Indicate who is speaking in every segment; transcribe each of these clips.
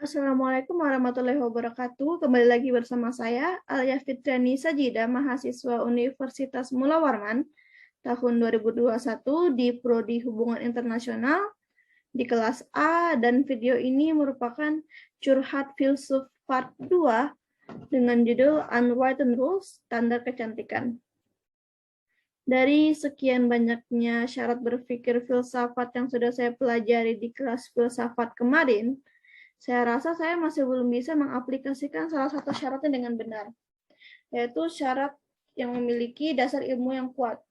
Speaker 1: Assalamualaikum warahmatullahi wabarakatuh. Kembali lagi bersama saya, Alia Fitriani Sajida, mahasiswa Universitas Mula Warman, tahun 2021 di Prodi Hubungan Internasional, di kelas A, dan video ini merupakan curhat filsuf part 2 dengan judul Unwritten Rules, Standar Kecantikan. Dari sekian banyaknya syarat berpikir filsafat yang sudah saya pelajari di kelas filsafat kemarin, saya rasa saya masih belum bisa mengaplikasikan salah satu syaratnya dengan benar, yaitu syarat yang memiliki dasar ilmu yang kuat.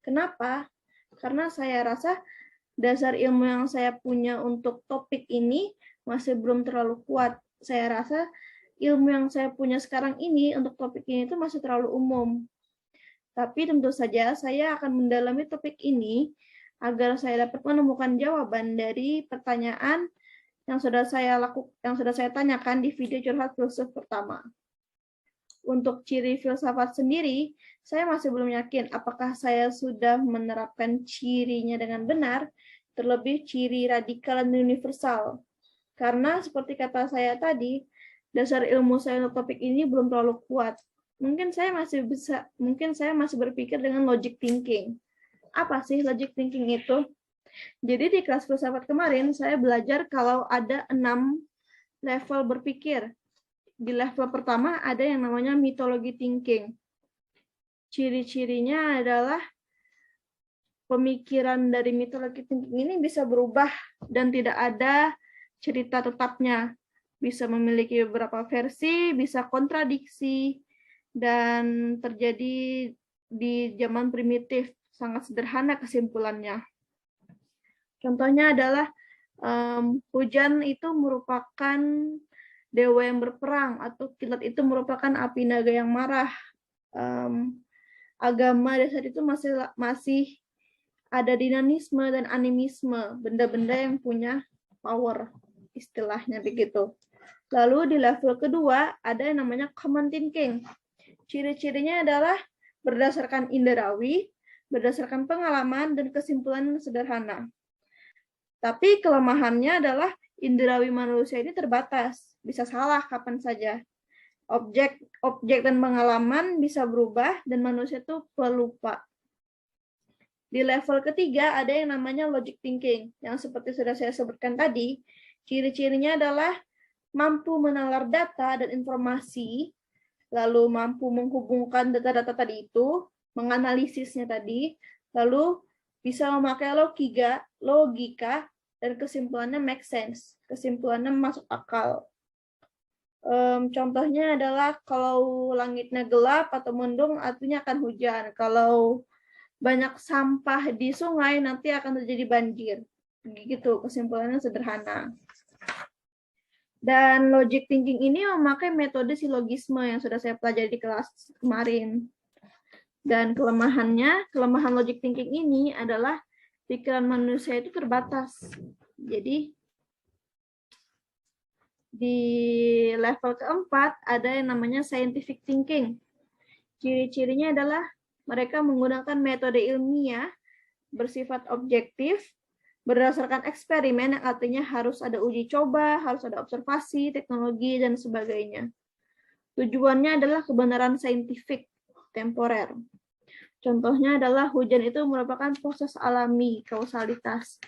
Speaker 1: Kenapa? Karena saya rasa dasar ilmu yang saya punya untuk topik ini masih belum terlalu kuat. Saya rasa ilmu yang saya punya sekarang ini untuk topik ini itu masih terlalu umum. Tapi tentu saja saya akan mendalami topik ini agar saya dapat menemukan jawaban dari pertanyaan yang sudah saya tanyakan di video curhat filsuf pertama. Untuk ciri filsafat sendiri, saya masih belum yakin apakah saya sudah menerapkan cirinya dengan benar, terlebih ciri radikal dan universal. Karena seperti kata saya tadi, dasar ilmu saya untuk topik ini belum terlalu kuat. Mungkin saya masih berpikir dengan logic thinking. Apa sih logic thinking itu? Jadi di kelas filsafat kemarin, saya belajar kalau ada 6 level berpikir. Di level pertama ada yang namanya mythology thinking. Ciri-cirinya adalah pemikiran dari mythology thinking ini bisa berubah dan tidak ada cerita tetapnya. Bisa memiliki beberapa versi, bisa kontradiksi, dan terjadi di zaman primitif. Sangat sederhana kesimpulannya. Contohnya adalah hujan itu merupakan dewa yang berperang, atau kilat itu merupakan api naga yang marah. Agama dasar itu masih ada dinamisme dan animisme, benda-benda yang punya power, istilahnya begitu. Lalu di level kedua ada yang namanya common thinking. Ciri-cirinya adalah berdasarkan inderawi, berdasarkan pengalaman, dan kesimpulan sederhana. Tapi kelemahannya adalah inderawi manusia ini terbatas, bisa salah kapan saja. Objek dan pengalaman bisa berubah dan manusia itu pelupa. Di level ketiga ada yang namanya logic thinking, yang seperti sudah saya sebutkan tadi, ciri-cirinya adalah mampu menalar data dan informasi, lalu mampu menghubungkan data-data tadi itu, menganalisisnya tadi, lalu bisa memakai logika, dan kesimpulannya make sense, kesimpulannya masuk akal. Contohnya adalah kalau langitnya gelap atau mendung, artinya akan hujan. Kalau banyak sampah di sungai, nanti akan terjadi banjir. Begitu, kesimpulannya sederhana. Dan logic thinking ini memakai metode silogisme yang sudah saya pelajari di kelas kemarin. Dan kelemahan logic thinking ini adalah pikiran manusia itu terbatas. Jadi, di level keempat ada yang namanya scientific thinking. Ciri-cirinya adalah mereka menggunakan metode ilmiah, bersifat objektif, berdasarkan eksperimen yang artinya harus ada uji coba, harus ada observasi, teknologi, dan sebagainya. Tujuannya adalah kebenaran saintifik temporer. Contohnya adalah hujan itu merupakan proses alami, kausalitas.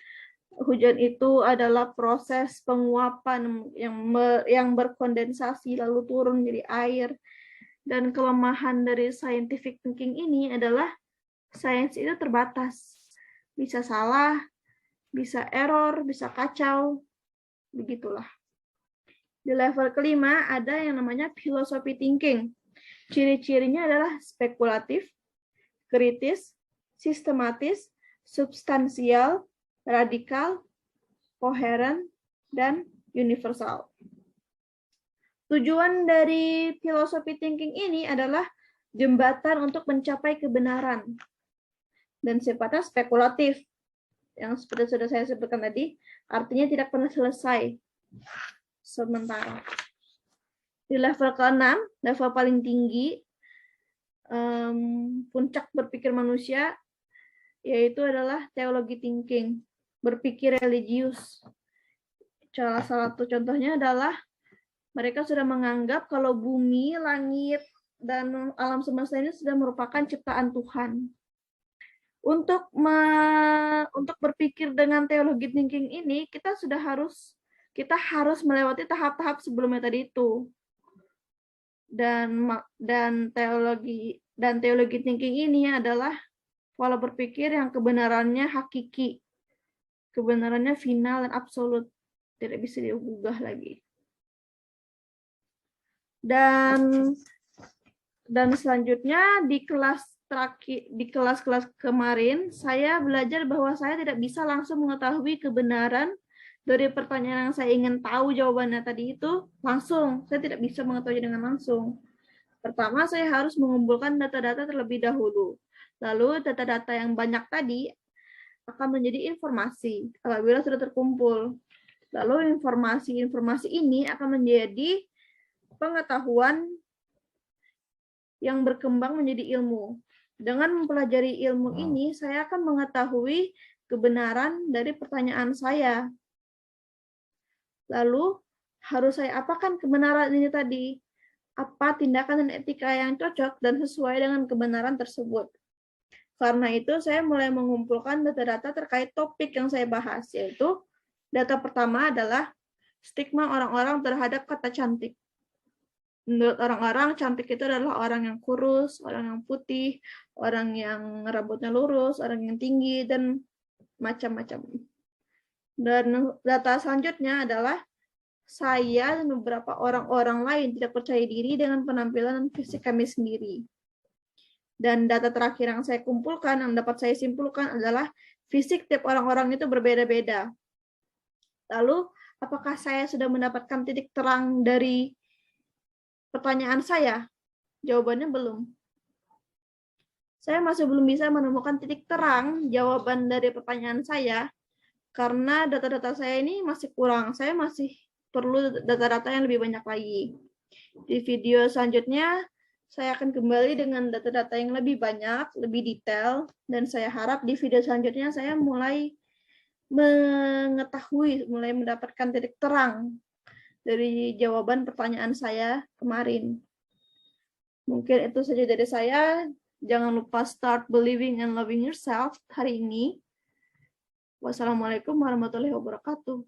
Speaker 1: Hujan itu adalah proses penguapan yang berkondensasi lalu turun menjadi air. Dan kelemahan dari scientific thinking ini adalah sains itu terbatas. Bisa salah, bisa error, bisa kacau, begitulah. Di level kelima ada yang namanya philosophy thinking. Ciri-cirinya adalah spekulatif, kritis, sistematis, substansial, radikal, koheren, dan universal. Tujuan dari philosophy thinking ini adalah jembatan untuk mencapai kebenaran dan sifatnya spekulatif, yang seperti sudah saya sebutkan tadi, artinya tidak pernah selesai sementara. Di level ke-6, level paling tinggi, puncak berpikir manusia, yaitu adalah teologi thinking, berpikir religius. Salah satu contohnya adalah Mereka sudah menganggap kalau bumi, langit, dan alam semesta ini sudah merupakan ciptaan Tuhan. Untuk berpikir dengan teologi thinking ini, kita harus melewati tahap-tahap sebelumnya tadi itu. Dan teologi thinking ini adalah pola berpikir yang kebenarannya hakiki, kebenarannya final dan absolut, tidak bisa digugah lagi. Dan selanjutnya di kelas-kelas kemarin saya belajar bahwa saya tidak bisa langsung mengetahui kebenaran dari pertanyaan yang saya ingin tahu jawabannya tadi itu langsung. Saya tidak bisa mengetahui dengan langsung. Pertama, saya harus mengumpulkan data-data terlebih dahulu. Lalu data-data yang banyak tadi akan menjadi informasi apabila sudah terkumpul. Lalu informasi ini akan menjadi pengetahuan yang berkembang menjadi ilmu. Dengan mempelajari ilmu ini, saya akan mengetahui kebenaran dari pertanyaan saya. Lalu, harus saya apakan kebenaran ini tadi? Apa tindakan dan etika yang cocok dan sesuai dengan kebenaran tersebut? Karena itu, saya mulai mengumpulkan data-data terkait topik yang saya bahas, yaitu data pertama adalah stigma orang-orang terhadap kata cantik. Menurut orang-orang, cantik itu adalah orang yang kurus, orang yang putih, orang yang rambutnya lurus, orang yang tinggi, dan macam-macam. Dan data selanjutnya adalah saya dan beberapa orang-orang lain tidak percaya diri dengan penampilan dan fisik kami sendiri. Dan data terakhir yang saya kumpulkan, yang dapat saya simpulkan adalah fisik tiap orang-orang itu berbeda-beda. Lalu, apakah saya sudah mendapatkan titik terang dari pertanyaan saya? Jawabannya belum. Saya masih belum bisa menemukan titik terang jawaban dari pertanyaan saya, karena data-data saya ini masih kurang. Saya masih perlu data-data yang lebih banyak lagi. Di video selanjutnya, saya akan kembali dengan data-data yang lebih banyak, lebih detail, dan saya harap di video selanjutnya saya mulai mulai mendapatkan titik terang dari jawaban pertanyaan saya kemarin. Mungkin itu saja dari saya. Jangan lupa start believing and loving yourself hari ini. Wassalamualaikum warahmatullahi wabarakatuh.